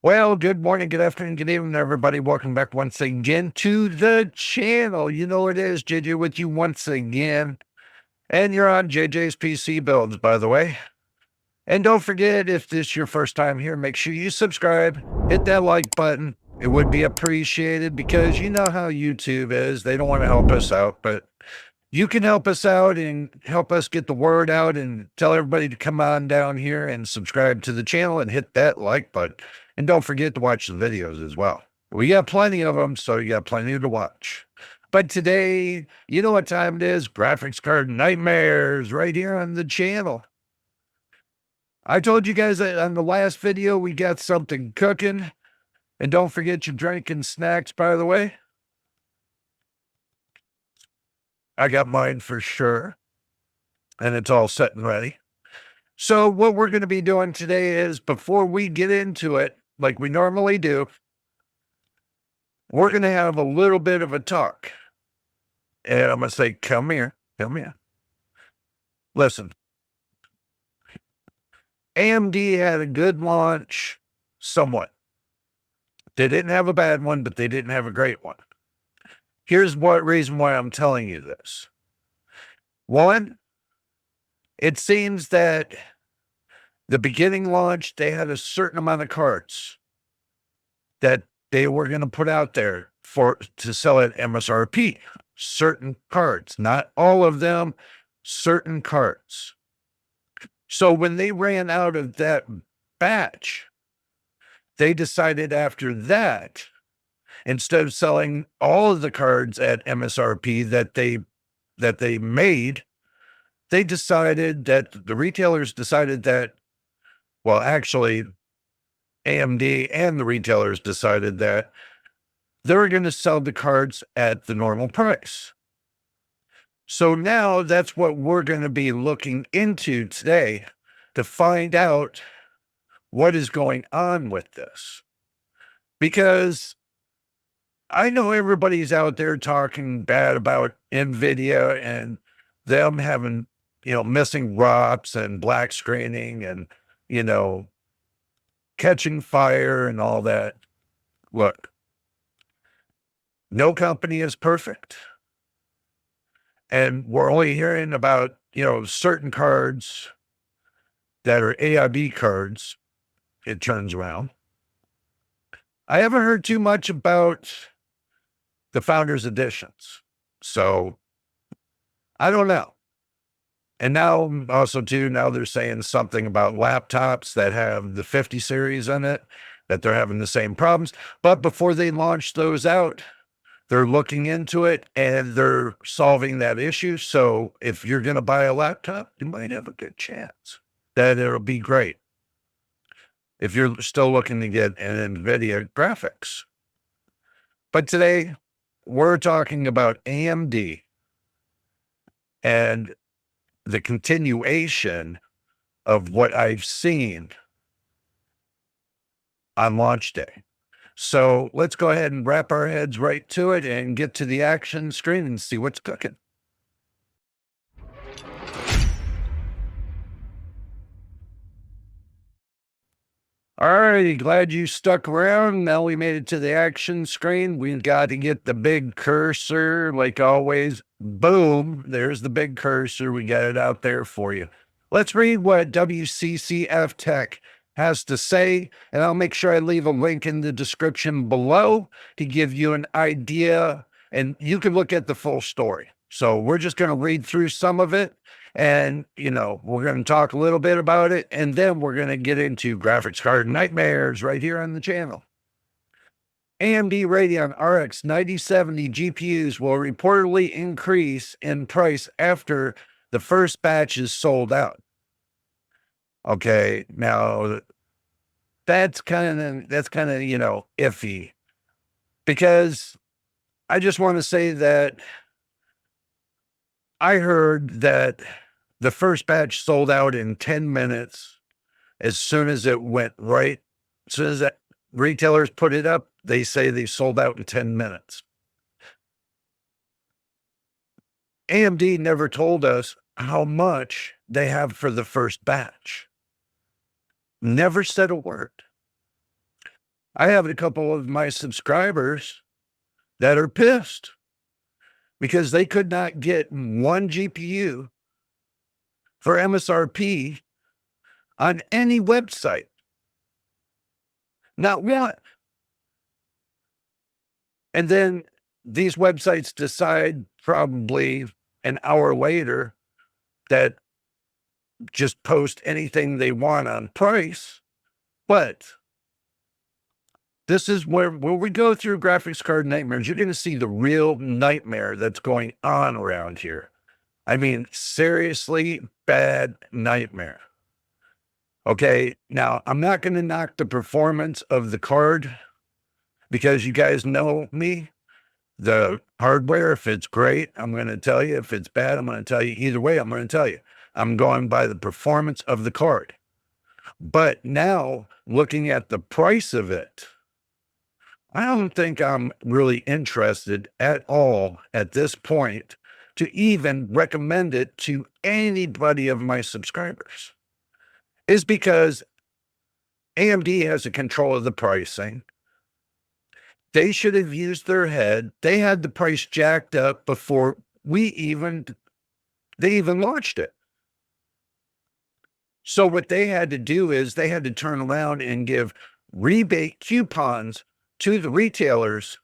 Well, good morning, good afternoon, good evening, everybody. Welcome back once again to the channel. You know it is JJ with you once again. And you're on JJ's PC Builds, by the way. And don't forget, if this is your first time here, make sure you subscribe, hit that like button. It would be appreciated because you know how YouTube is. They don't want to help us out, but you can help us out and help us get the word out and tell everybody to come on down here and subscribe to the channel and hit that like button. And don't forget to watch the videos as well. We got plenty of them, so you got plenty to watch. But today, you know what time it is? Graphics card nightmares right here on the channel. I told you guys that on the last video, we got something cooking. And don't forget your drink and snacks, by the way. I got mine for sure. And it's all set and ready. So what we're going to be doing today is, before we get into it, like we normally do, we're going to have a little bit of a talk. And I'm going to say, come here. Listen, AMD had a good launch, somewhat. They didn't have a bad one, but they didn't have a great one. Here's what reason why I'm telling you this. One, it seems that the beginning launch, they had a certain amount of cards that they were going to put out there to sell at MSRP. Certain cards, not all of them, certain cards. So when they ran out of that batch, they decided after that, instead of selling all of the cards at MSRP that they made, they decided that the retailers decided that, well, actually, AMD and the retailers decided that they were going to sell the cards at the normal price. So now that's what we're going to be looking into today to find out what is going on with this. Because I know everybody's out there talking bad about NVIDIA and them having, missing ROPs and black screening and, catching fire and all that. Look, no company is perfect. And we're only hearing about, certain cards that are AIB cards, it turns around. I haven't heard too much about the Founders Editions. So I don't know. And now also too, now they're saying something about laptops that have the 50 series in it, that they're having the same problems. But before they launch those out, they're looking into it and they're solving that issue. So if you're going to buy a laptop, you might have a good chance that it'll be great. If you're still looking to get an NVIDIA graphics. But today we're talking about AMD and the continuation of what I've seen on launch day. So let's go ahead and wrap our heads right to it and get to the action screen and see what's cooking. All righty, glad you stuck around. Now we made it to the action screen. We've got to get the big cursor, like always. Boom, there's the big cursor. We got it out there for you. Let's read what WCCF Tech has to say, and I'll make sure I leave a link in the description below to give you an idea, and you can look at the full story. So we're just going to read through some of it, and, we're going to talk a little bit about it, and then we're going to get into graphics card nightmares right here on the channel. AMD Radeon RX 9070 GPUs will reportedly increase in price after the first batch is sold out. Okay, now that's kind of, iffy, because I just want to say that I heard that the first batch sold out in 10 minutes as soon as it went right. As soon as that retailers put it up, they say they sold out in 10 minutes. AMD never told us how much they have for the first batch. Never said a word. I have a couple of my subscribers that are pissed because they could not get one GPU for MSRP on any website. Not one. And then these websites decide probably an hour later that just post anything they want on price. But this is where we go through graphics card nightmares. You're going to see the real nightmare that's going on around here. I mean, seriously bad nightmare. Okay, now I'm not going to knock the performance of the card because you guys know me. The hardware, if it's great, I'm going to tell you. If it's bad, I'm going to tell you. Either way, I'm going to tell you. I'm going by the performance of the card. But now, looking at the price of it, I don't think I'm really interested at all at this point to even recommend it to anybody of my subscribers. Is because AMD has a control of the pricing. They should have used their head. They had the price jacked up before they even launched it. So what they had to do is they had to turn around and give rebate coupons to the retailers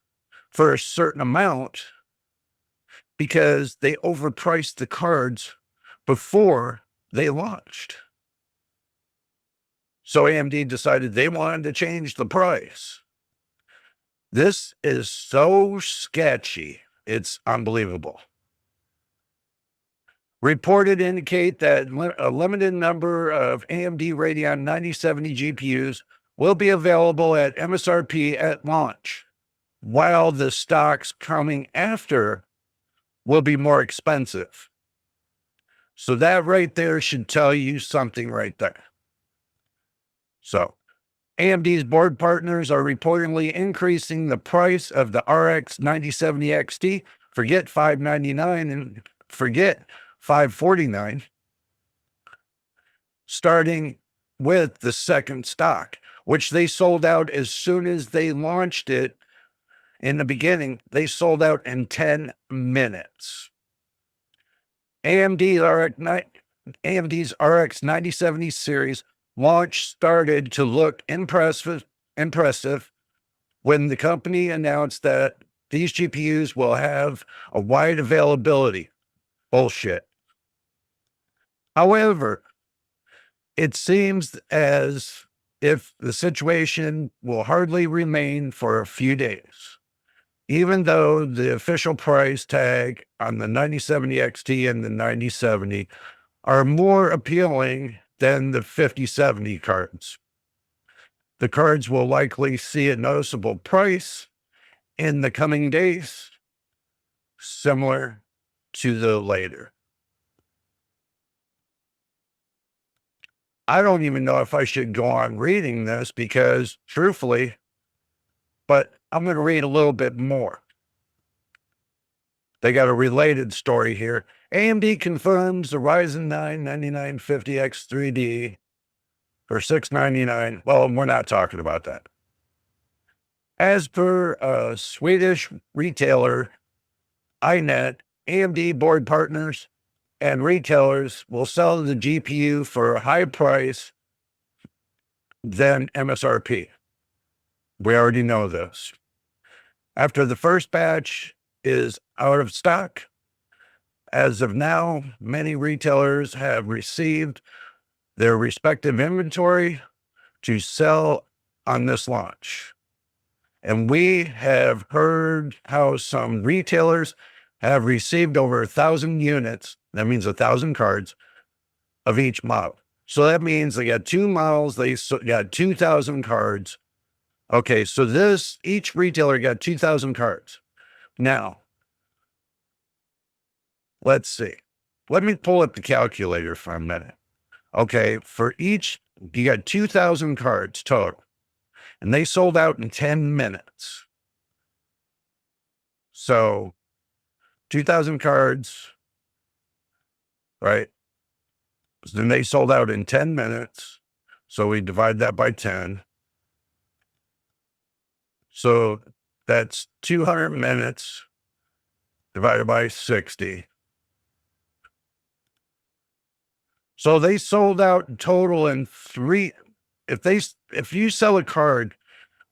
for a certain amount because they overpriced the cards before they launched. So AMD decided they wanted to change the price. This is so sketchy. It's unbelievable. Reported indicate that a limited number of AMD Radeon 9070 GPUs will be available at MSRP at launch, while the stocks coming after will be more expensive. So that right there should tell you something right there. So AMD's board partners are reportedly increasing the price of the RX 9070 XT. Forget $599 and forget $549, starting with the second stock, which they sold out as soon as they launched it. In the beginning, they sold out in 10 minutes. AMD's RX 9070 series launch started to look impressive when the company announced that these GPUs will have a wide availability. Bullshit. However, it seems as if the situation will hardly remain for a few days, even though the official price tag on the 9070 XT and the 9070 are more appealing than the 5070 cards. The cards will likely see a noticeable price in the coming days, similar to the later. I don't even know if I should go on reading this because, truthfully, but I'm going to read a little bit more. They got a related story here. AMD confirms the Ryzen 9 9950X 3D for $699. Well, we're not talking about that. As per a Swedish retailer, iNet, AMD board partners and retailers will sell the GPU for a higher price than MSRP. We already know this. After the first batch is out of stock, as of now, many retailers have received their respective inventory to sell on this launch. And we have heard how some retailers have received over 1,000 units. That means 1,000 cards of each model. So that means they got two models. They got 2,000 cards. Okay, so each retailer got 2,000 cards. Now, let's see. Let me pull up the calculator for a minute. Okay, for each, you got 2,000 cards total, and they sold out in 10 minutes. So 2,000 cards, right? Then they sold out in 10 minutes. So we divide that by 10. So that's 200 minutes divided by 60. So they sold out in total in three. If you sell a card,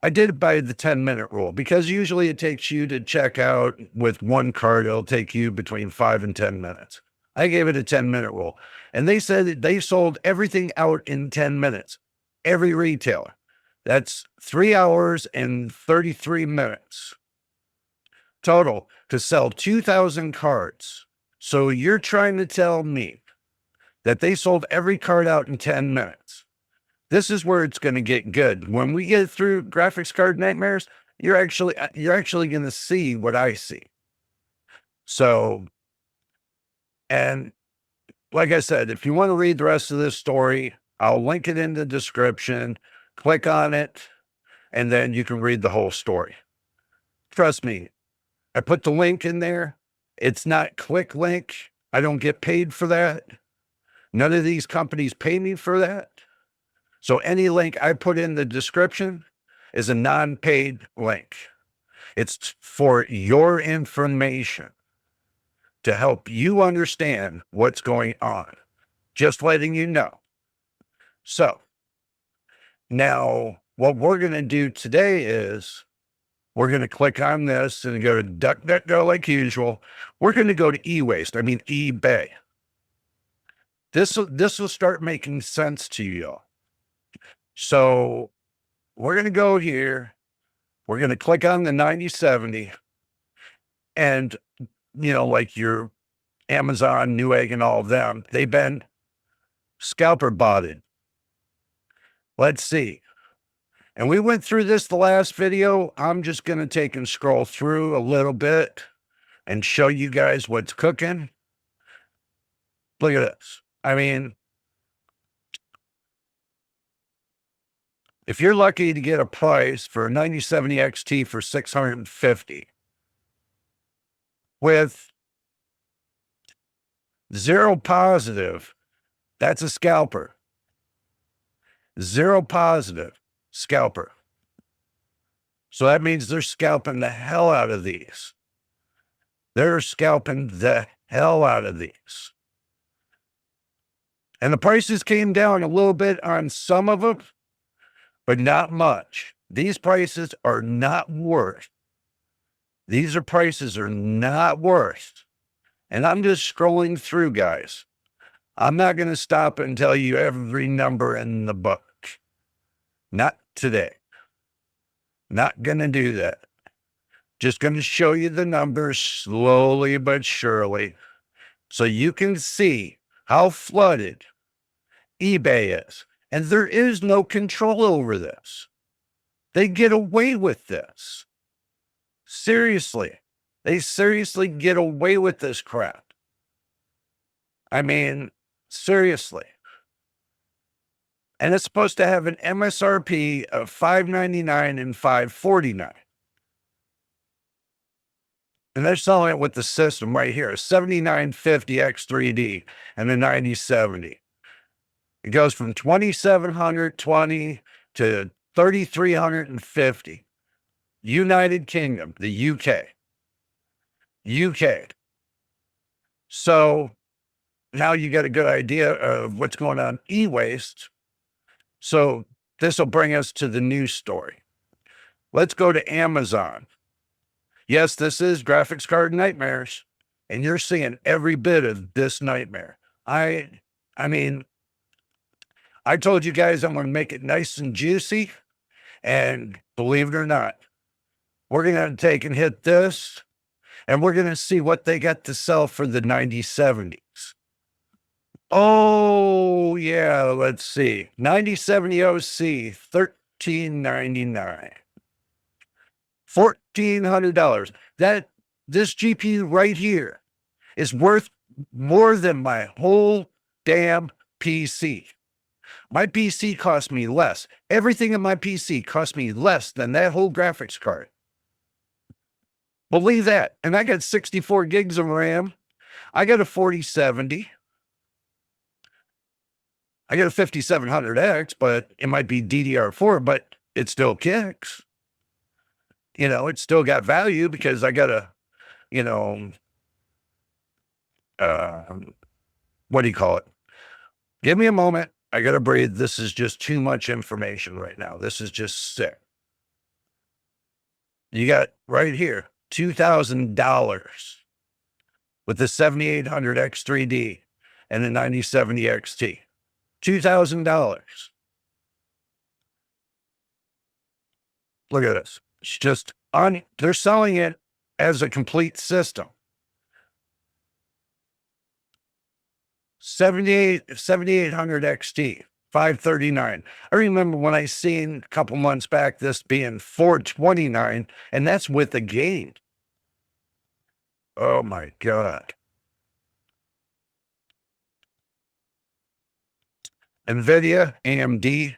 I did it by the 10-minute rule because usually it takes you to check out with one card. It'll take you between 5 and 10 minutes. I gave it a 10-minute rule. And they said that they sold everything out in 10 minutes. Every retailer. That's 3 hours and 33 minutes total to sell 2,000 cards. So you're trying to tell me that they sold every card out in 10 minutes. This is where it's going to get good. When we get through graphics card nightmares, you're actually going to see what I see. So, and like I said, if you want to read the rest of this story, I'll link it in the description. Click on it, and then you can read the whole story. Trust me, I put the link in there. It's not click link. I don't get paid for that. None of these companies pay me for that. So any link I put in the description is a non-paid link. It's for your information to help you understand what's going on. Just letting you know. So now what we're going to do today is we're going to click on this and go to DuckDuckGo like usual. We're going to go to eBay. This will start making sense to you. So we're going to go here. We're going to click on the 9070 and, like your Amazon, Newegg, and all of them, they've been scalper botted. Let's see. And we went through this the last video. I'm just going to take and scroll through a little bit and show you guys what's cooking. Look at this. I mean, if you're lucky to get a price for a 9070 XT for $650 with zero positive, that's a scalper. Zero positive, scalper. So that means they're scalping the hell out of these. They're scalping the hell out of these. And the prices came down a little bit on some of them, but not much. These prices are not worth. Prices are not worth. And I'm just scrolling through, guys. I'm not going to stop and tell you every number in the book. Not today. Not going to do that. Just going to show you the numbers slowly but surely so you can see how flooded eBay is. And there is no control over this. They get away with this. Seriously. They seriously get away with this crap. I mean, seriously. And it's supposed to have an MSRP of $599 and $549. And they're selling it with the system right here, 7950X3D and the 9070. It goes from 2,720 to 3,350. United Kingdom, the UK. So now you get a good idea of what's going on e-waste. So this will bring us to the news story. Let's go to Amazon. Yes, this is graphics card nightmares, and you're seeing every bit of this nightmare. I mean, I told you guys I'm going to make it nice and juicy, and believe it or not, we're going to take and hit this, and we're going to see what they got to sell for the 9070s. Oh, yeah, let's see. 9070 OC, $1,399. $1,400. This GPU right here is worth more than my whole damn PC. My PC cost me less. Everything in my PC cost me less than that whole graphics card. Believe that. And I got 64 gigs of RAM. I got a 4070. I got a 5700X, but it might be DDR4, but it still kicks. you know, it's still got value because I got a, you know, uh, what do you call it? Give me a moment. I got to breathe. This is just too much information right now. This is just sick. You got right here $2,000 with the 7800 X3D and the 9070 XT. $2,000. Look at this. It's just on, they're selling it as a complete system. 7800 XT, 539. I remember when I seen a couple months back this being 429, and that's with the game. Oh my God. NVIDIA, AMD,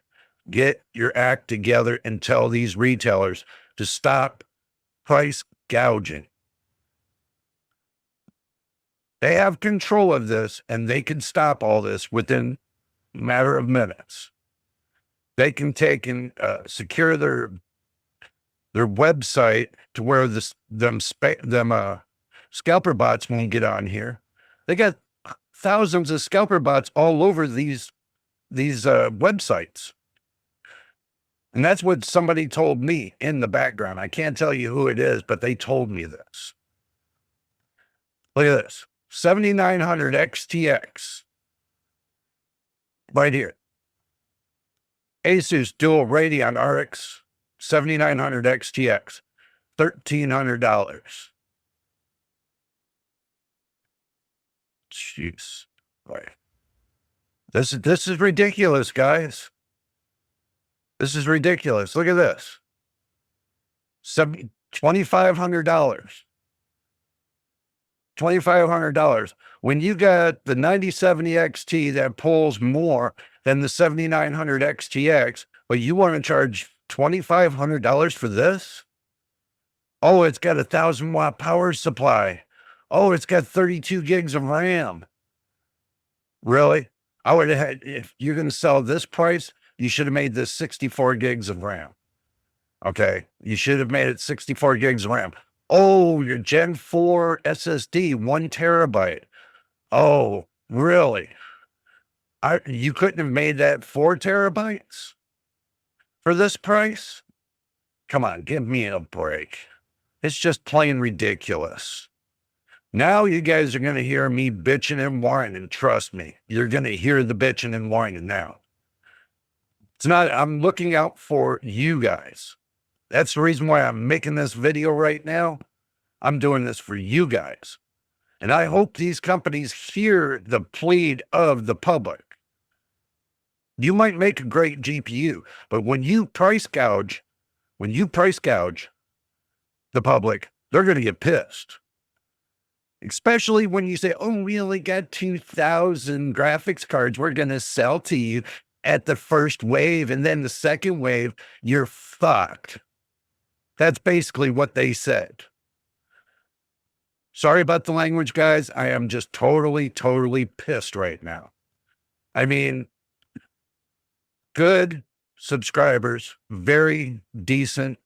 get your act together and tell these retailers to stop price gouging. They have control of this and they can stop all this within a matter of minutes. They can take and secure their website to where them scalper bots won't get on here. They got thousands of scalper bots all over these websites. And that's what somebody told me in the background. I can't tell you who it is, but they told me this. Look at this. 7900 XTX. Right here. Asus Dual Radeon RX 7900 XTX. $1,300. Jeez. Right. This is ridiculous, guys. This is ridiculous. Look at this. $2,500. $2,500. When you got the 9070 XT that pulls more than the 7900 XTX, but you want to charge $2,500 for this? Oh, it's got a 1,000-watt power supply. Oh, it's got 32 gigs of RAM. Really? I would have had, if you're going to sell this price, you should have made this 64 gigs of RAM. Okay. You should have made it 64 gigs of RAM. Oh, your Gen 4 SSD, 1 terabyte. Oh, really? You couldn't have made that 4 terabytes for this price? Come on, give me a break. It's just plain ridiculous. Now you guys are going to hear me bitching and whining. Trust me, you're going to hear the bitching and whining now. It's not, I'm looking out for you guys. That's the reason why I'm making this video right now. I'm doing this for you guys. And I hope these companies hear the plead of the public. You might make a great GPU, but when you price gouge the public, they're going to get pissed. Especially when you say, oh, we only got 2,000 graphics cards we're going to sell to you at the first wave, and then the second wave, you're fucked. That's basically what they said. Sorry about the language, guys. I am just totally pissed right now. I mean, good subscribers, very decent,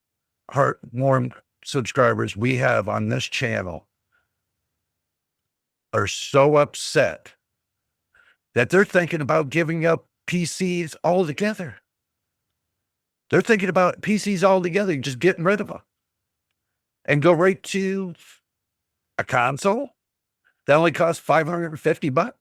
heartwarming subscribers we have on this channel are so upset that they're thinking about giving up PCs altogether. They're thinking about PCs altogether, just getting rid of them and go right to a console that only costs $550.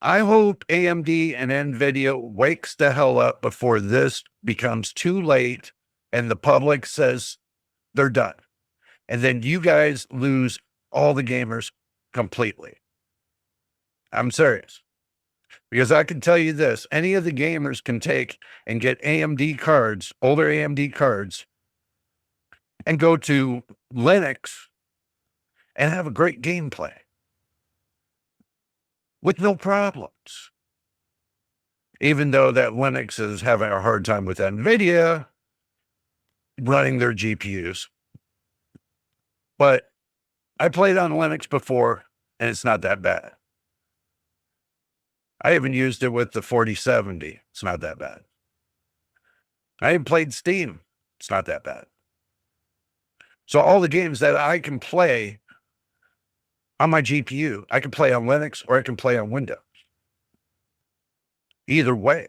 I hope AMD and NVIDIA wakes the hell up before this becomes too late and the public says they're done. And then you guys lose all the gamers completely. I'm serious. Because I can tell you this, any of the gamers can take and get AMD cards, older AMD cards, and go to Linux and have a great gameplay with no problems. Even though that Linux is having a hard time with NVIDIA running their GPUs. But I played on Linux before, and it's not that bad. I even used it with the 4070. It's not that bad. I ain't played Steam. It's not that bad. So all the games that I can play on my GPU, I can play on Linux or I can play on Windows. Either way.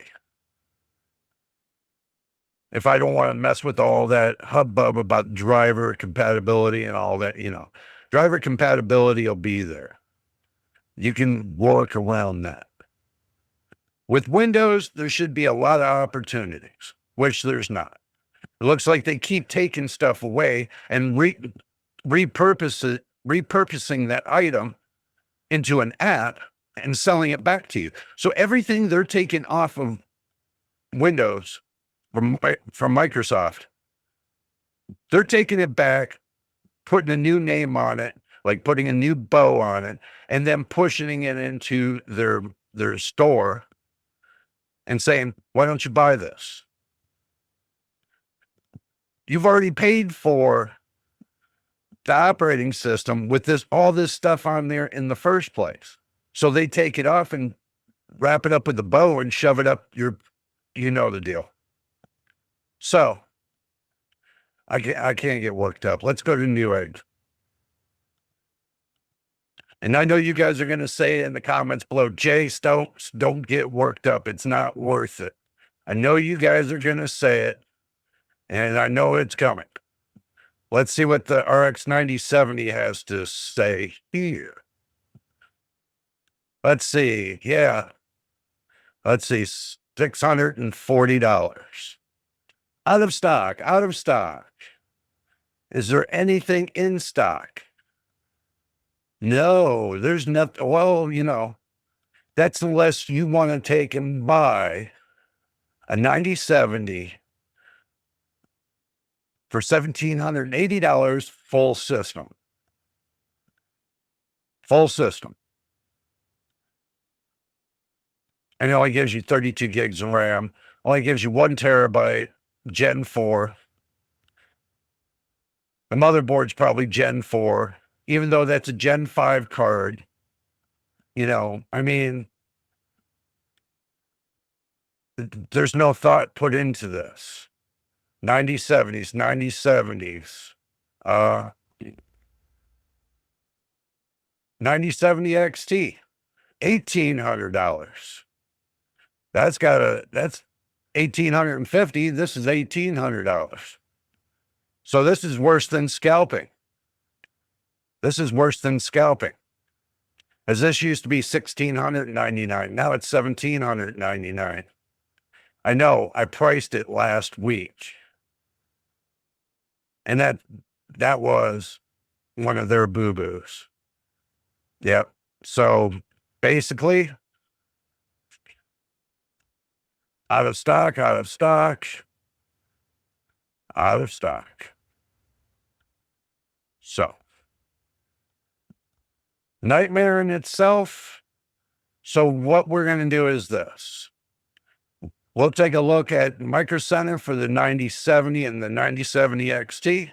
If I don't want to mess with all that hubbub about driver compatibility and all that, driver compatibility will be there. You can work around that. With Windows, there should be a lot of opportunities, which there's not. It looks like they keep taking stuff away and repurposing that item into an app and selling it back to you. So everything they're taking off of Windows from Microsoft, they're taking it back, putting a new name on it, like putting a new bow on it, and then pushing it into their store and saying, why don't you buy this? You've already paid for the operating system with all this stuff on there in the first place. So they take it off and wrap it up with a bow and shove it up the deal. So I can't get worked up. Let's go to Newegg. And I know you guys are going to say in the comments below, Jace, don't get worked up. It's not worth it. I know you guys are going to say it, and I know it's coming. Let's see what the RX 9070 has to say here. Let's see. Yeah. Let's see. $640. Out of stock. Out of stock. Is there anything in stock? No, there's nothing. Well, that's unless you want to take and buy a 9070 for $1,780 full system. Full system. And it only gives you 32 gigs of RAM. Only gives you 1 terabyte, Gen 4. The motherboard's probably Gen 4, even though that's a Gen 5 card. I mean, there's no thought put into this. 9070s, 9070s. 9070 XT, $1,800. That's $1,850. This is $1,800. So this is worse than scalping. This is worse than scalping. As this used to be $1,699. Now it's $1,799. I know I priced it last week. And that was one of their boo-boos. Yep. So basically, out of stock, out of stock, out of stock. So, nightmare in itself. So what we're going to do is this. We'll take a look at Micro Center for the 9070 and the 9070 XT.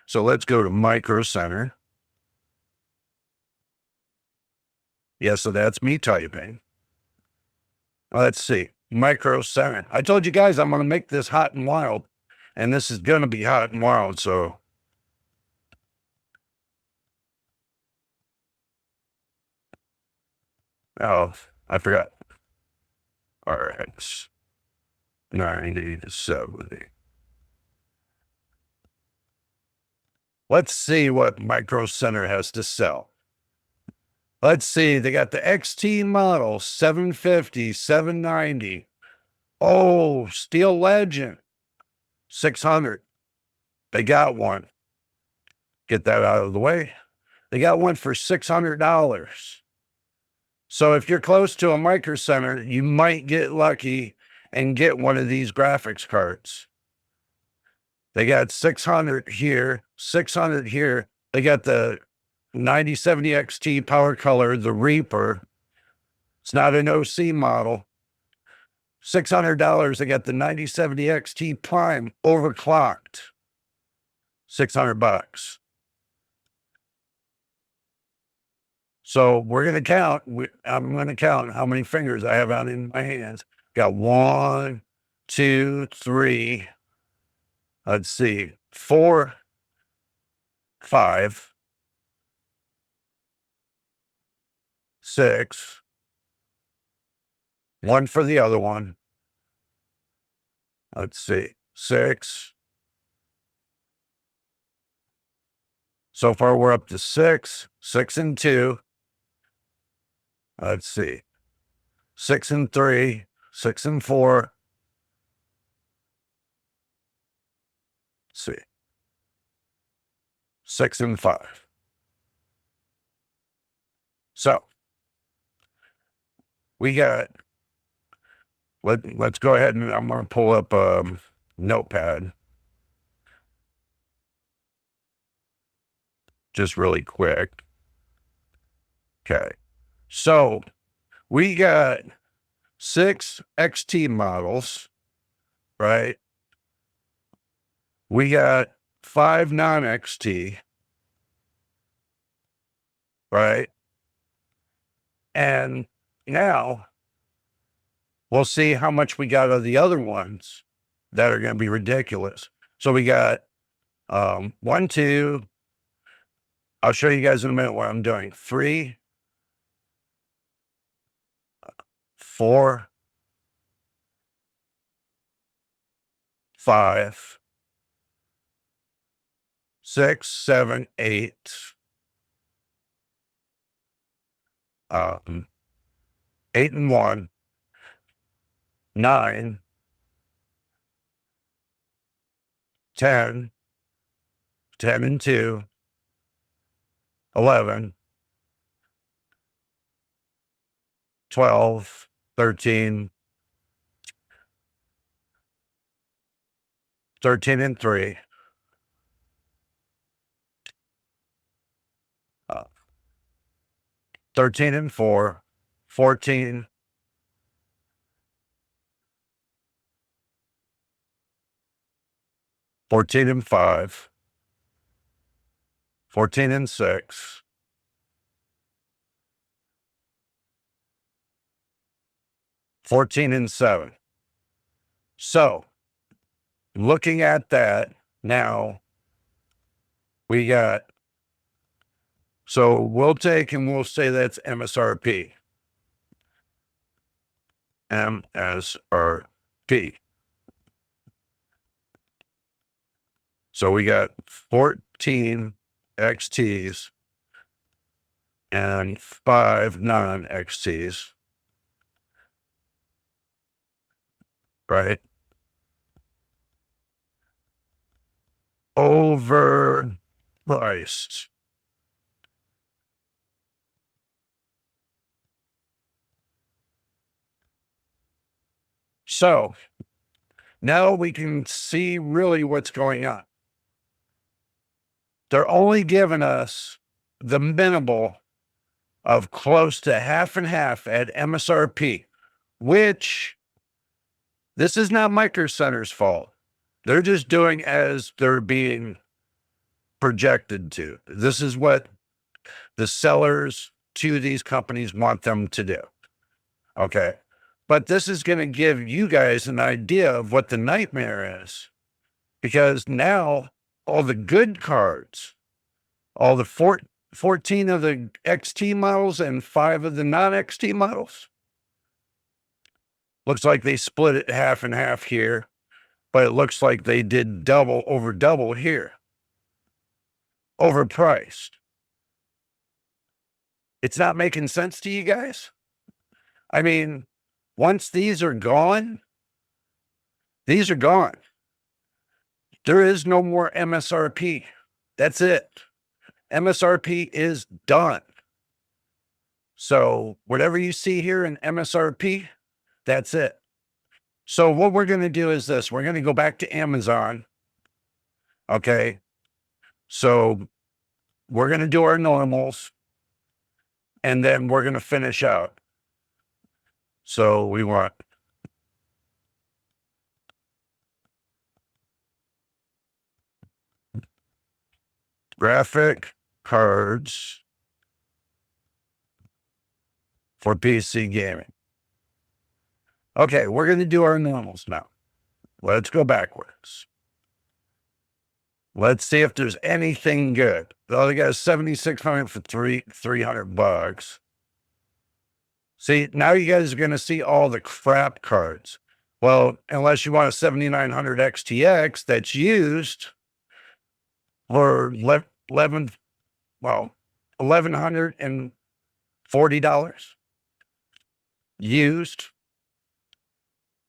So let's go to Micro Center. Yeah, so that's me typing. Let's see. Micro Center. I told you guys I'm going to make this hot and wild. And this is going to be hot and wild, so. Oh, I forgot. All right. 9070. Let's see what Micro Center has to sell. Let's see. They got the XT model, 750, 790. Oh, Steel Legend, 600. They got one. Get that out of the way. They got one for $600. So if you're close to a Micro Center, you might get lucky and get one of these graphics cards. They got 600 here, 600 here. They got the 9070 XT Power Color, the Reaper. It's not an OC model. $600. They got the 9070 XT Prime overclocked. $600. So we're going to count. I'm going to count how many fingers I have out in my hands. Got 1, 2, 3, let's see, 4, 5, 6, 1 for the other one. Let's see, 6. So far, we're up to 6, 6 and 2. Let's see, 6 and 3, 6 and 4. Let's see, 6 and 5. So we got, let's go ahead and I'm going to pull up Notepad just really quick. Okay. So we got 6 XT models, right? We got 5 non-XT, right? And now we'll see how much we got of the other ones that are going to be ridiculous. So we got 1, 2. I'll show you guys in a minute what I'm doing. 3, 4, 5, 6, 7, 8. 8 and 1, 9, 10, 10 and 2, 11, 12, 13, 13 and 3, 13 and 4, 14, 14 and 5, 14 and 6, 14 and 7. So looking at that now, we got, so we'll take and we'll say that's MSRP. MSRP. So we got 14 XTs and 5 non-XTs, right? Overpriced. So now we can see really what's going on. They're only giving us the minimal of close to half and half at MSRP, which this is not Micro Center's fault. They're just doing as they're being projected to. This is what the sellers to these companies want them to do. Okay. But this is going to give you guys an idea of what the nightmare is, because now all the good cards, all the 14 of the XT models and 5 of the non-XT models, looks like they split it half and half here, but it looks like they did double over double here. Overpriced. It's not making sense to you guys? I mean, once these are gone, these are gone. There is no more MSRP. That's it. MSRP is done. So whatever you see here in MSRP, that's it. So what we're going to do is this. We're going to go back to Amazon. Okay. So we're going to do our normals, and then we're going to finish out. So we want graphic cards for PC gaming. Okay, we're going to do our normals now. Let's go backwards. Let's see if there's anything good. Oh, they got a 7600 for $300. See, now you guys are going to see all the crap cards. Well, unless you want a 7900 XTX that's used for 11, well, $1,140 used.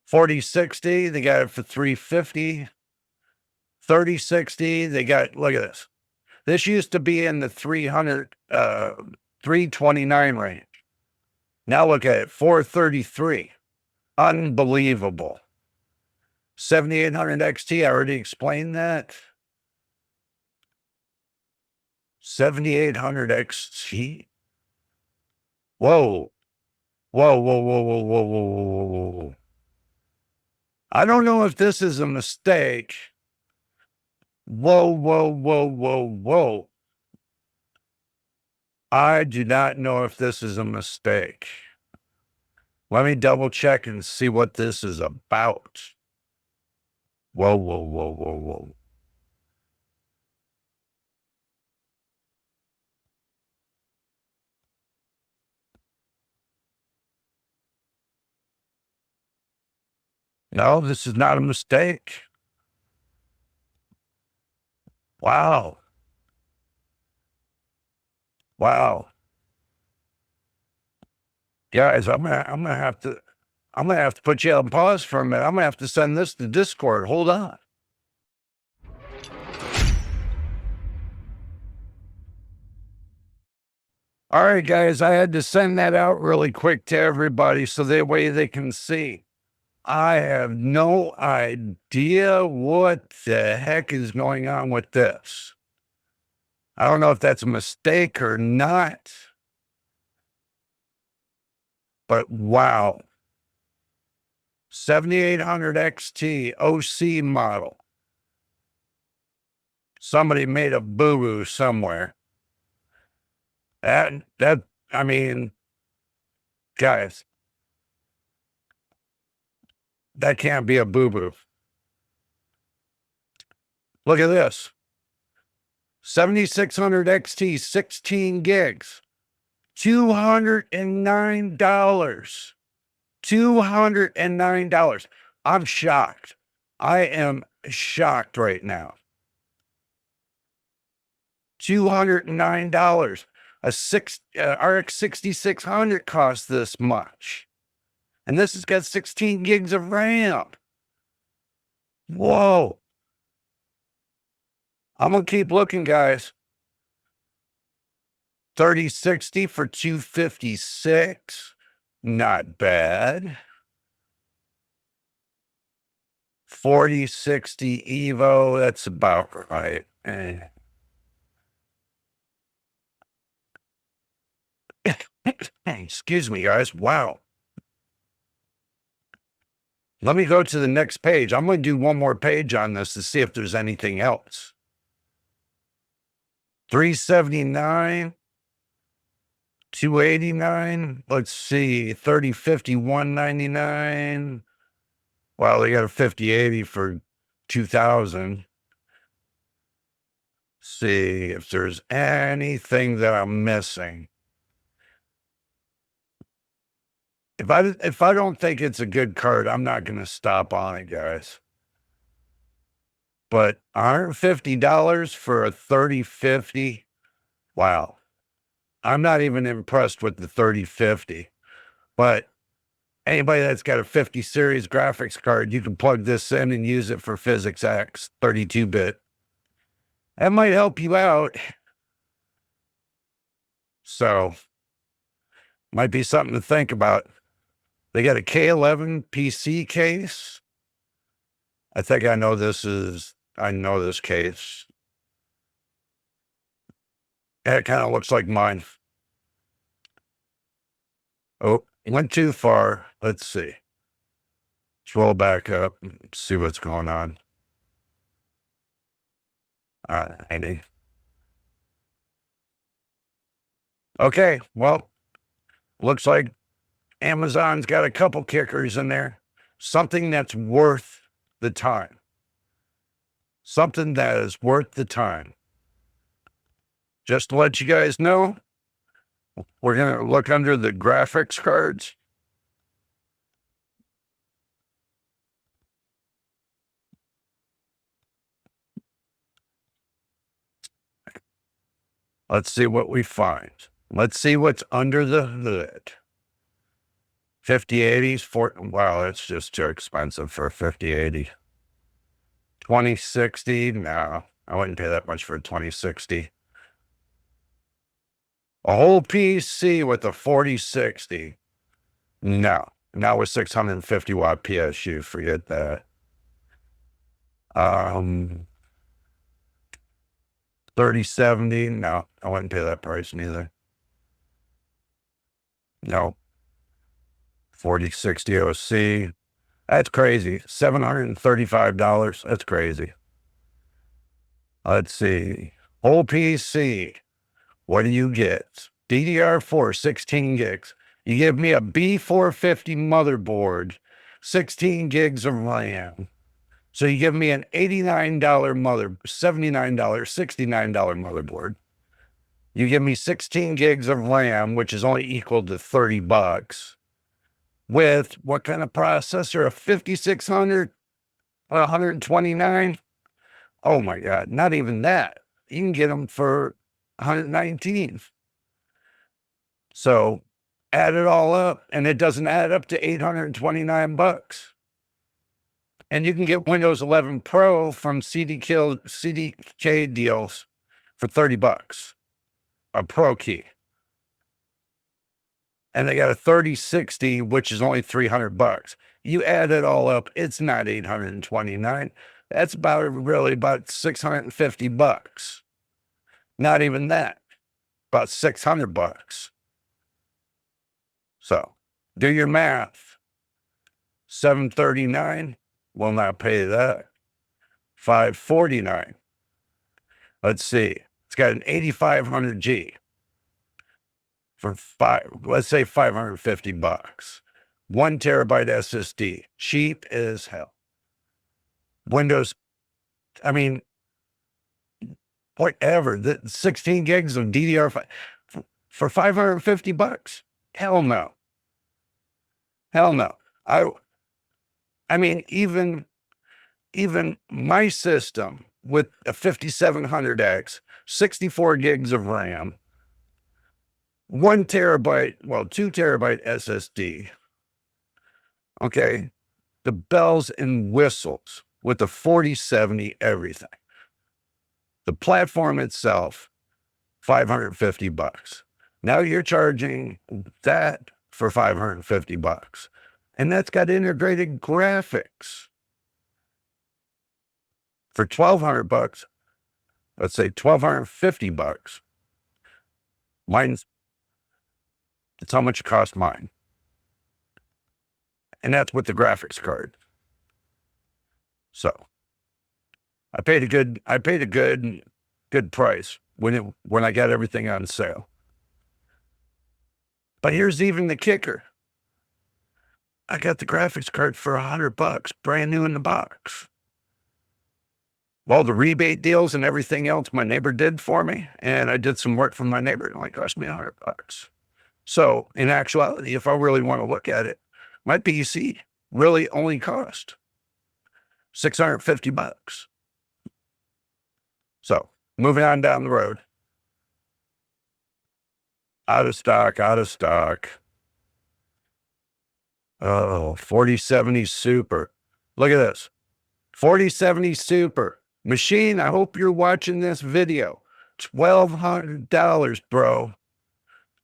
4060, they got it for $350. 3060, they got, look at this. This used to be in the 329 range. Now look at it, 433. Unbelievable. 7800 XT, I already explained that. 7800 XT. Whoa. Whoa, whoa, whoa, whoa, whoa, whoa, whoa, whoa, whoa. I don't know if this is a mistake. Whoa, whoa, whoa, whoa, whoa. I do not know if this is a mistake. Let me double check and see what this is about. Whoa, whoa, whoa, whoa, whoa. No, this is not a mistake. Wow. Wow. Guys, I'm gonna have to put you on pause for a minute. I'm gonna have to send this to Discord. Hold on. All right, guys, I had to send that out really quick to everybody so that way they can see. I have no idea what the heck is going on with this. I don't know if that's a mistake or not, but wow. 7800 XT OC model. Somebody made a boo-boo somewhere. I mean, guys, that can't be a boo-boo. Look at this. 7600 XT, 16 gigs, $209. $209. I'm shocked. I am shocked right now. $209. A RX 6600 costs this much. And this has got 16 gigs of RAM. Whoa. I'm going to keep looking, guys. 3060 for $256. Not bad. 4060 Evo, that's about right. Excuse me, guys. Wow. Let me go to the next page. I'm going to do one more page on this to see if there's anything else. 379, 289. Let's see, 3050, 199. Well, they got a 5080 for 2000. See if there's anything that I'm missing. If I don't think it's a good card, I'm not going to stop on it, guys. But $150 for a 3050, wow. I'm not even impressed with the 3050. But anybody that's got a 50 series graphics card, you can plug this in and use it for Physics X 32-bit. That might help you out. So, might be something to think about. They got a K11 PC case. I think I know this case. It kind of looks like mine. Oh, went too far. Let's see. Scroll back up and see what's going on. All right. Okay, well, looks like Amazon's got a couple kickers in there. Something that's worth the time. Something that is worth the time. Just to let you guys know, we're going to look under the graphics cards. Let's see what we find. Let's see what's under the hood. 5080s, wow, that's just too expensive for a 5080. 2060, no, I wouldn't pay that much for a 2060. A whole PC with a 4060, no. Now with 650 watt PSU, forget that. 3070, no, I wouldn't pay that price neither. No. 4060 OC, that's crazy. $735, that's crazy. Let's see. Whole PC, what do you get? DDR4, 16 gigs. You give me a B450 motherboard, 16 gigs of RAM. So you give me an $89 $79, $69 motherboard. You give me 16 gigs of RAM, which is only equal to $30. With what kind of processor? A 5600, 129? Oh my God, not even that. You can get them for 119. So add it all up, and it doesn't add up to $829. And you can get Windows 11 Pro from CDK deals for $30, a Pro key. And they got a 3060, which is only $300. You add it all up, it's not 829. That's about $650. Not even that, about $600. So do your math. 739, will not pay that. 549. Let's see. It's got an 8500G. For let's say $550. 1 terabyte SSD, cheap as hell. Windows, I mean, whatever. The 16 gigs of DDR5 for $550. Hell no. Hell no. I mean, even my system with a 5700X, 64 gigs of RAM, 1 terabyte, well, 2 terabyte SSD. Okay. The bells and whistles with the 4070, everything. The platform itself, $550. Now you're charging that for $550. And that's got integrated graphics. For $1,200, let's say $1,250. That's how much it cost mine. And that's with the graphics card. So I paid a good price when I got everything on sale. But here's even the kicker. I got the graphics card for $100, brand new in the box. Well, the rebate deals and everything else my neighbor did for me, and I did some work for my neighbor, it only cost me $100. So in actuality, if I really want to look at it, my PC really only cost $650. So moving on down the road. Out of stock. Oh, 4070 Super. Look at this. 4070 Super. Machine, I hope you're watching this video. $1,200, bro.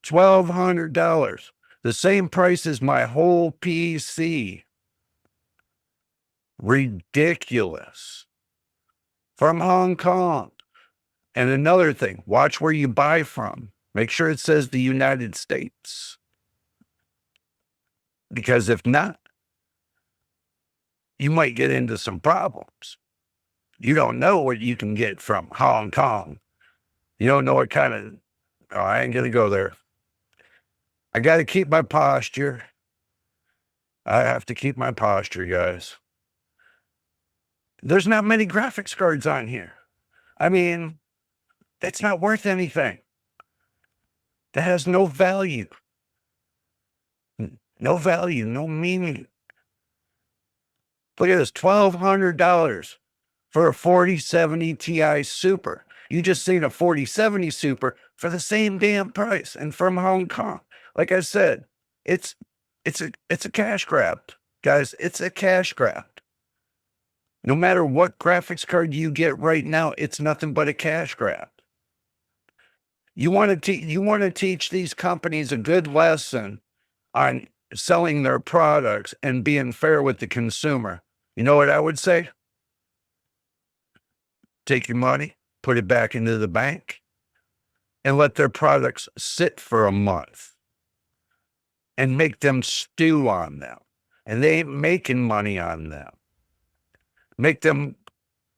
$1,200. The same price as my whole PC. Ridiculous. From Hong Kong. And another thing, watch where you buy from. Make sure it says the United States. Because if not, you might get into some problems. You don't know what you can get from Hong Kong. You don't know what kind of, oh, I ain't going to go there. I got to keep my posture. I have to keep my posture, guys. There's not many graphics cards on here. I mean, that's not worth anything. That has no value. No value, no meaning. Look at this, $1,200 for a 4070 Ti Super. You just seen a 4070 Super for the same damn price and from Hong Kong. Like I said, it's a cash grab, guys. It's a cash grab. No matter what graphics card you get right now, it's nothing but a cash grab. You want to teach these companies a good lesson on selling their products and being fair with the consumer. You know what I would say? Take your money, put it back into the bank, and let their products sit for a month and make them stew on them. And they ain't making money on them. Make them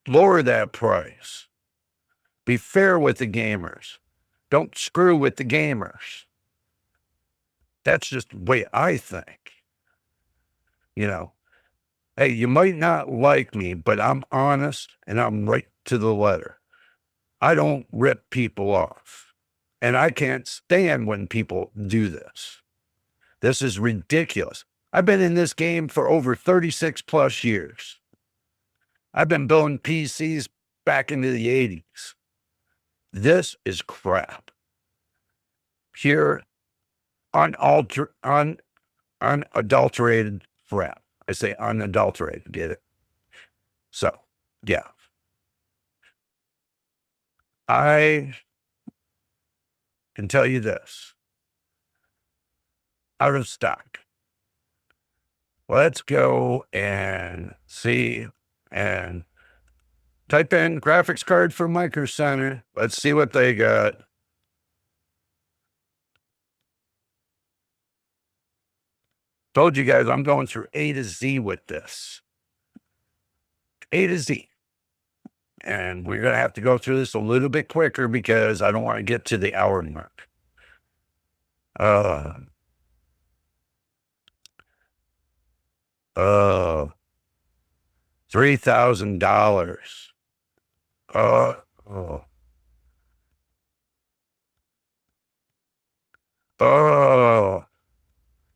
lower that price. Be fair with the gamers. Don't screw with the gamers. That's just the way I think. You know, hey, you might not like me, but I'm honest and I'm right to the letter. I don't rip people off. And I can't stand when people do this. This is ridiculous. I've been in this game for over 36 plus years. I've been building PCs back into the 80s. This is crap. Pure, unadulterated crap. I say unadulterated, get it? So, yeah. I can tell you this. Out of stock. Let's go and see and type in graphics card for Micro Center. Let's see what they got. Told you guys I'm going through A to Z with this. A to Z. And we're going to have to go through this a little bit quicker because I don't want to get to the hour mark. $3,000.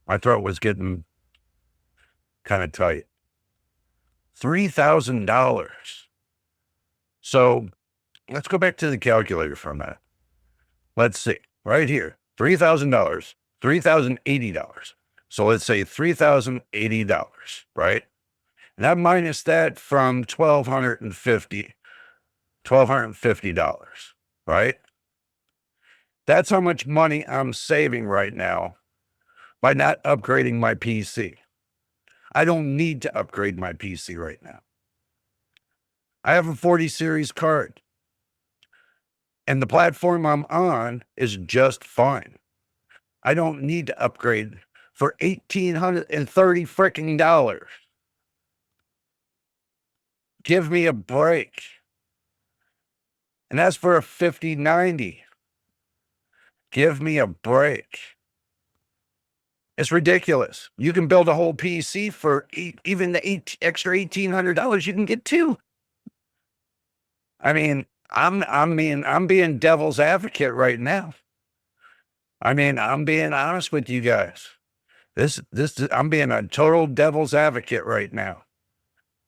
My throat was getting kind of tight. $3,000. So let's go back to the calculator for a minute. Let's see, right here, $3,000, $3,080. So let's say $3,080, right? Now minus that from $1,250, right? That's how much money I'm saving right now by not upgrading my PC. I don't need to upgrade my PC right now. I have a 40 series card. And the platform I'm on is just fine. I don't need to upgrade for $1,830 freaking dollars. Give me a break. And that's for a 5090. Give me a break. It's ridiculous. You can build a whole PC for even the extra $1,800. You can get two. I mean, I'm being devil's advocate right now. I mean, I'm being honest with you guys. I'm being a total devil's advocate right now.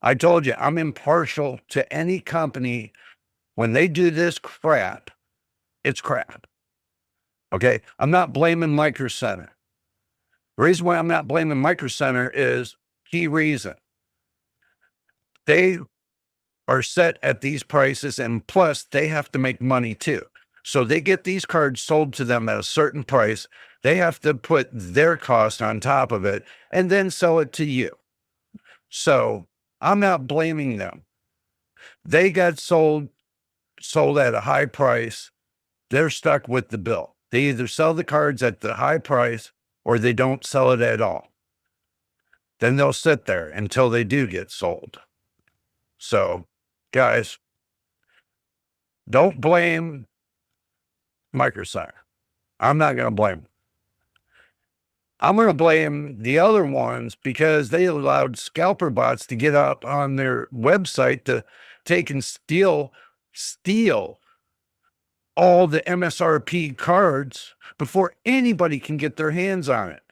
I told you, I'm impartial to any company. When they do this crap, it's crap. Okay? I'm not blaming Micro Center. The reason why I'm not blaming Micro Center is key reason. They are set at these prices, and plus they have to make money too. So they get these cards sold to them at a certain price. They have to put their cost on top of it and then sell it to you. So I'm not blaming them. They got sold at a high price. They're stuck with the bill. They either sell the cards at the high price or they don't sell it at all. Then they'll sit there until they do get sold. So, guys, don't blame Micro Center. I'm not going to blame them. I'm going to blame the other ones because they allowed scalper bots to get up on their website to take and steal all the MSRP cards before anybody can get their hands on it.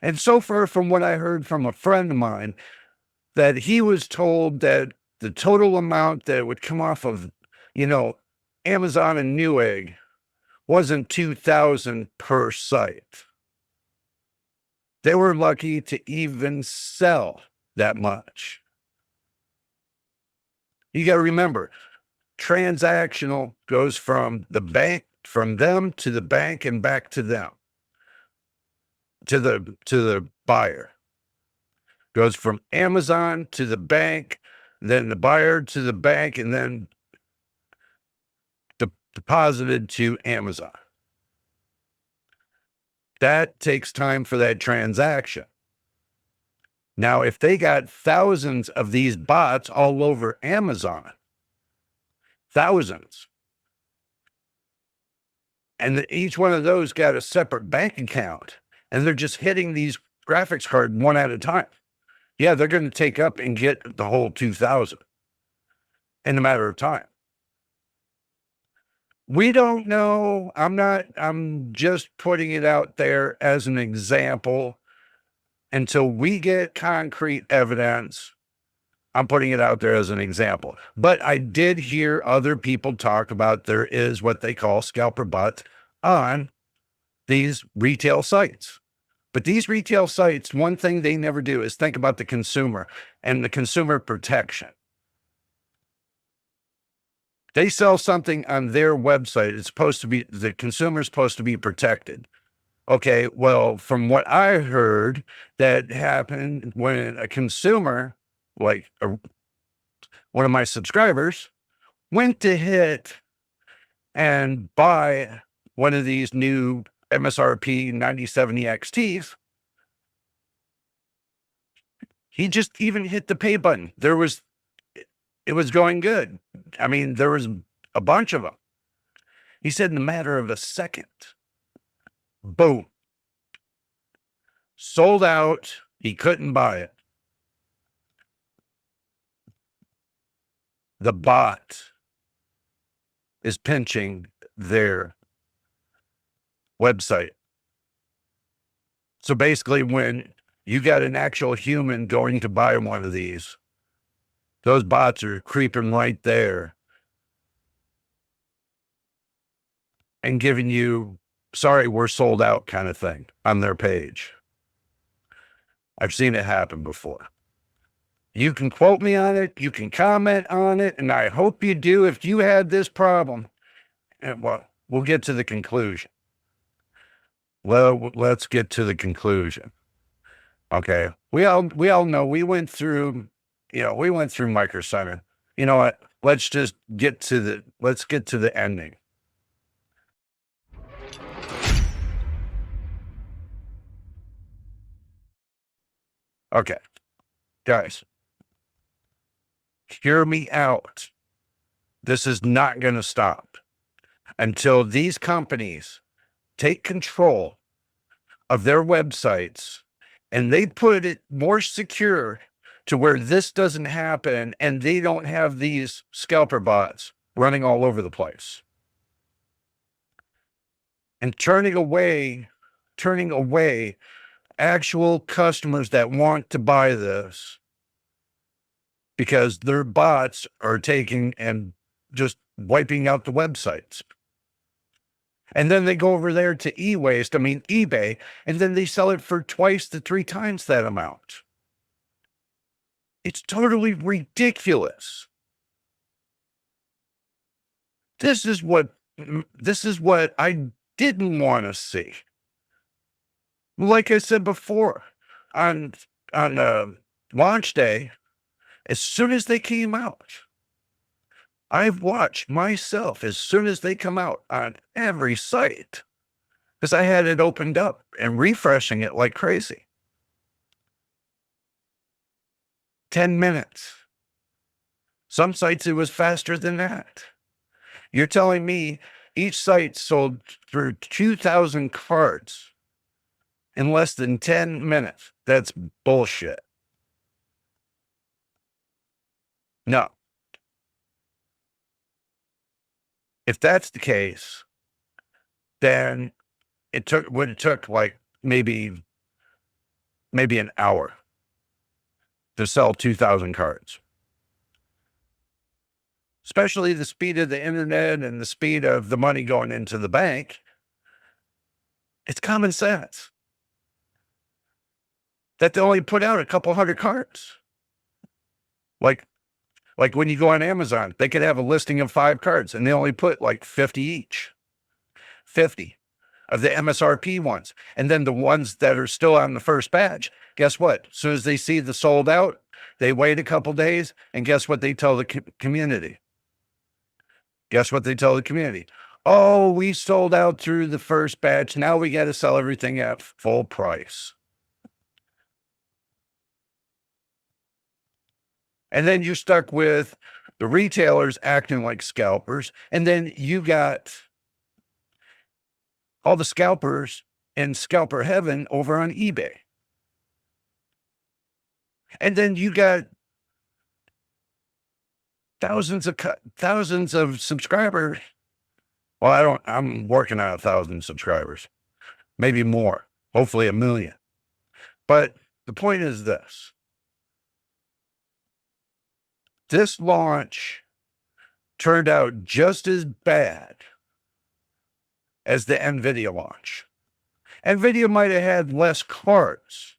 And so far, from what I heard from a friend of mine, that he was told that the total amount that would come off of, Amazon and Newegg wasn't 2,000 per site. They were lucky to even sell that much. You got to remember, transactional goes from them to the bank and back to them, to the buyer. Goes from Amazon to the bank, then the buyer to the bank, and then deposited to Amazon. That takes time for that transaction. Now, if they got thousands of these bots all over Amazon, thousands, and each one of those got a separate bank account, and they're just hitting these graphics cards one at a time, yeah, they're going to take up and get the whole 2,000 in a matter of time. We don't know. I'm just putting it out there as an example. Until we get concrete evidence, I'm putting it out there as an example. But I did hear other people talk about there is what they call scalper bots on these retail sites. But these retail sites, one thing they never do is think about the consumer and the consumer protection. They sell something on their website. It's supposed to be, the consumer's supposed to be protected. Okay, well, from what I heard, that happened when a consumer, like one of my subscribers, went to hit and buy one of these new MSRP 9070 XTs. He just even hit the pay button. It was going good. I mean, there was a bunch of them. He said in a matter of a second, boom, sold out. He couldn't buy it. The bot is pinching their website. So basically, when you got an actual human going to buy one of these, those bots are creeping right there and giving you, sorry, we're sold out kind of thing on their page. I've seen it happen before. You can quote me on it. You can comment on it. And I hope you do if you had this problem. And well, we'll get to the conclusion. Well, let's get to the conclusion. Okay. We all know we went through Micro Center. You know what? Let's get to the ending. Okay. Guys, hear me out. This is not going to stop until these companies take control of their websites and they put it more secure to where this doesn't happen and they don't have these scalper bots running all over the place. And turning away actual customers that want to buy this because their bots are taking and just wiping out the websites. And then they go over there to eBay, and then they sell it for twice to 3 times that amount. It's totally ridiculous. This is what I didn't want to see. Like I said before, on launch day, as soon as they came out, I've watched myself as soon as they come out on every site because I had it opened up and refreshing it like crazy. 10 minutes. Some sites, it was faster than that. You're telling me each site sold through 2,000 cards in less than 10 minutes. That's bullshit. No. If that's the case, then it took like maybe an hour to sell 2,000 cards. Especially the speed of the internet and the speed of the money going into the bank. It's common sense that they only put out a couple hundred cards. Like when you go on Amazon, they could have a listing of 5 cards and they only put like 50 each. 50 of the MSRP ones. And then the ones that are still on the first batch, guess what? As soon as they see the sold out, they wait a couple days, and guess what they tell the community? Guess what they tell the community? Oh, we sold out through the first batch. Now we got to sell everything at full price. And then you're stuck with the retailers acting like scalpers. And then you got all the scalpers in scalper heaven over on eBay. And then you got thousands of subscribers. Well, I'm working on 1,000 subscribers, maybe more, hopefully 1 million. But the point is this. This launch turned out just as bad as the NVIDIA launch. NVIDIA might have had less cards.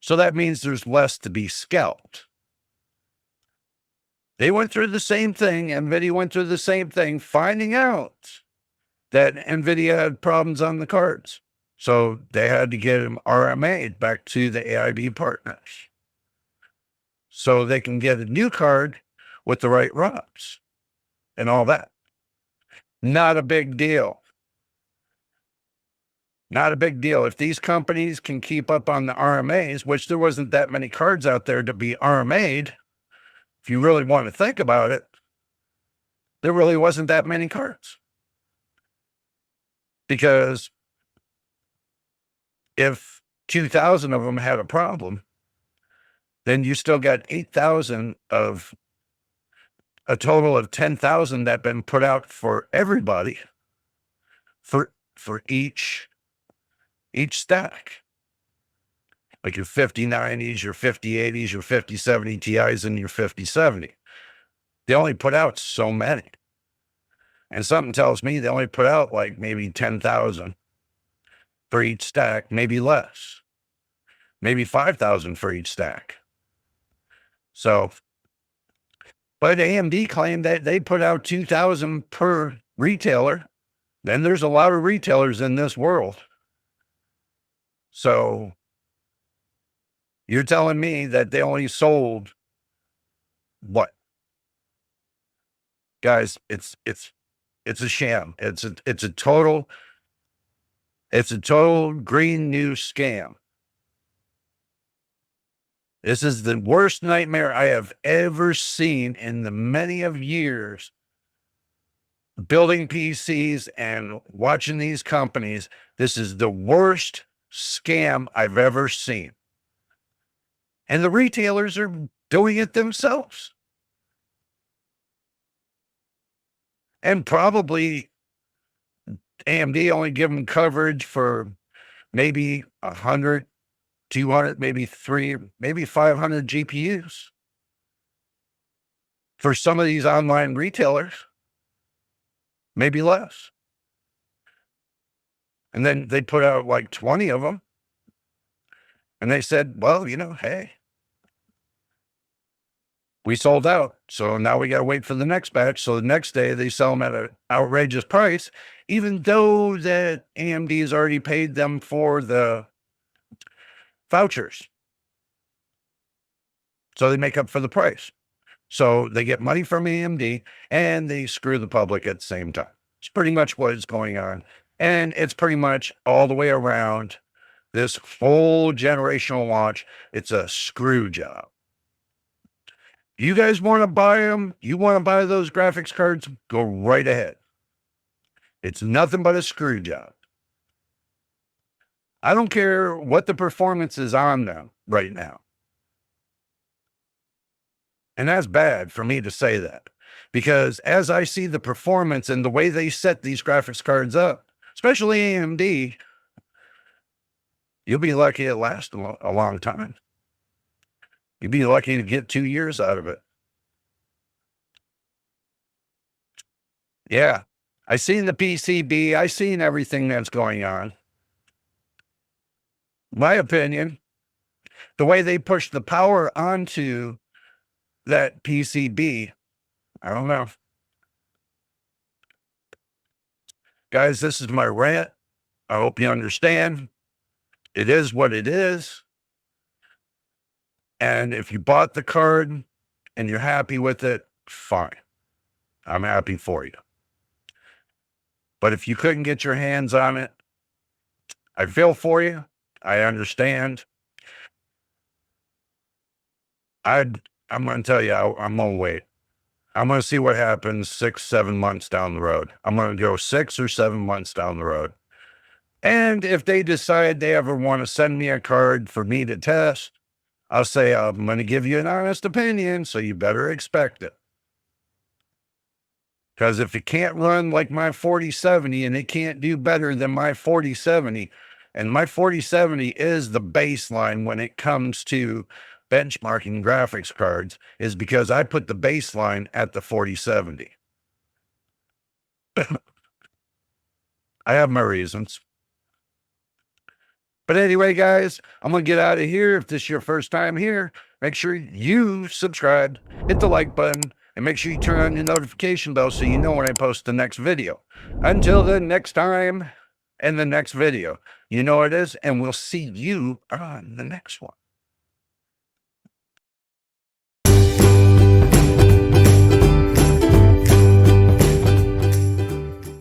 So that means there's less to be scalped. They went through the same thing. NVIDIA went through the same thing, finding out that NVIDIA had problems on the cards. So they had to get them RMA'd back to the AIB partners, so they can get a new card with the right ROMs and all that. Not a big deal. Not a big deal. If these companies can keep up on the RMAs, which there wasn't that many cards out there to be RMA'd, if you really want to think about it, there really wasn't that many cards. Because if 2,000 of them had a problem, then you still got 8,000 of a total of 10,000 that been put out for everybody for each stack. Like your 5090s, your 5080s, your 5070 Ti's, and your 5070. They only put out so many. And something tells me they only put out like maybe 10,000 for each stack, maybe less. Maybe 5,000 for each stack. So, but AMD claimed that they put out 2,000 per retailer. Then there's a lot of retailers in this world. So you're telling me that they only sold what? Guys, it's a sham. It's a total green news scam. This is the worst nightmare I have ever seen in the many of years building PCs and watching these companies. This is the worst scam I've ever seen. And the retailers are doing it themselves. And probably AMD only give them coverage for maybe 100, 200, maybe 300, maybe 500 GPUs. For some of these online retailers, maybe less. And then they put out like 20 of them. And they said, well, hey, we sold out. So now we got to wait for the next batch. So the next day they sell them at an outrageous price, even though that AMD's already paid them for the vouchers. So they make up for the price. So they get money from AMD and they screw the public at the same time. It's pretty much what is going on. And it's pretty much all the way around this whole generational launch. It's a screw job. You guys want to buy them? You want to buy those graphics cards? Go right ahead. It's nothing but a screw job. I don't care what the performance is on them right now. And that's bad for me to say that, because as I see the performance and the way they set these graphics cards up, especially AMD, you'll be lucky it lasts a long time. You'd be lucky to get 2 years out of it. Yeah. I seen the PCB. I seen everything that's going on. My opinion, the way they push the power onto that PCB, I don't know. Guys, this is my rant. I hope you understand. It is what it is. And if you bought the card and you're happy with it, fine. I'm happy for you. But if you couldn't get your hands on it, I feel for you. I understand. I'm going to tell you, I'm going to wait. I'm going to see what happens 6, 7 months down the road. I'm going to go 6 or 7 months down the road. And if they decide they ever want to send me a card for me to test, I'll say, I'm going to give you an honest opinion, so you better expect it. Because if it can't run like my 4070 and it can't do better than my 4070, and my 4070 is the baseline when it comes to benchmarking graphics cards, is because I put the baseline at the 4070. I have my reasons. But anyway, guys, I'm going to get out of here. If this is your first time here, make sure you subscribe, hit the like button, and make sure you turn on your notification bell so you know when I post the next video. Until the next time and the next video, you know what it is, and we'll see you on the next one.